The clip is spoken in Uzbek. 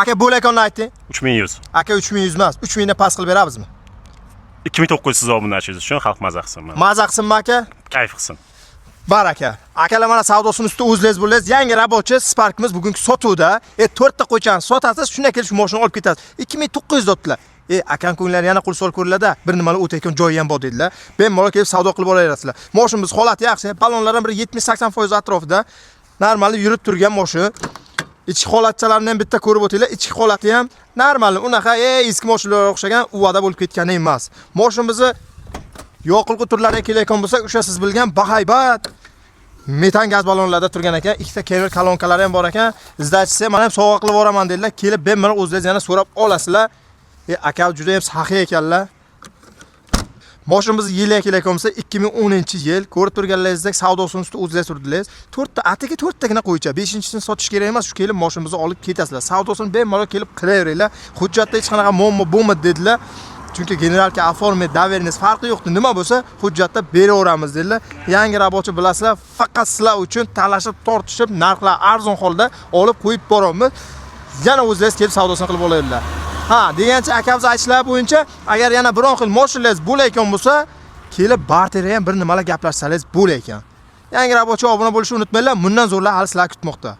Aka bo'lakonni ayting. 3100. Aka 3100 emas, 3000 dan past qilib berabizmi? 2900 obunachiz uchun xalq maza qilsin. Maza qilsinmi aka? Kayf qilsin. Baraka. Akalar mana savdosini ustida o'zlaringiz bo'laysiz. Yangi rabochi Sparkimiz bugungi sotuvda. 4 ta qo'ychani sotasiz, shundan kelib shu mashinani olib ketasiz. 2900 dotdilar. Akan ko'nglari yana qul sol ko'riladi. Bir nimalar o'tayotgan joyi ham bor dedilar. Bemalol kelib savdo qilib olaverasizlar. Mashinamiz holati yaxshi. Ballonlar ham bir 70-80% atrofida normal yurib turgan mashin. Ichki holatchalarini ham bitta ko'rib o'tinglar. Ichki holati ham normal. Unaqa eski mashinalarga o'xshagan uvada bo'lib ketgani emas. Mashinamizni yoqilg'i turlariga kelayotgan bo'lsak, o'sha siz bilgan bahaybat metan gaz ballonlarda turgan ekan. Ikkita kemer kolonkalari ham bor ekan. Izdachisi men ham sovg'a qilib boraman dedilar. Kelib bemalol o'zlaringiz yana so'rab olasizlar. Aka juda ham saxiy ekanlar. Mashinamiz yiliga kelayotgan bo'lsa 2010-yil. Ko'rib turganlaringizdek savdosini ustida o'zlaringiz turdilar. 4 ta atiga 4 tagina qo'ycha. 5-chisini sotish kerak emas. Shu kelib mashinamizni olib ketasizlar. Savdosini bemalol kelib qilaveringlar. Hujjatda hech qanaqa muammo bo'lmadi dedilar. Chunki generalga оформить доверенность farqi yo'qdi. Nima bo'lsa, hujjatda beraveramiz dedilar. Yangi rabochi bilasizlar, faqat sizlar uchun talashib, tortishib, narxlar arzon holda olib qo'yib boramiz. Yana o'zlaringiz kelib savdosini qilib olaveringlar. Ha, degancha akamiz aytishlari bo'yicha, agar yana biron xil mashinangiz bo'layotgan bo'lsa, kelib barterga ham bir nimalar gaplashsangiz bo'layotgan. Yangi rabochi obuna bo'lishni unutmanglar. Bundan zo'rlar hali sizlarni kutmoqda.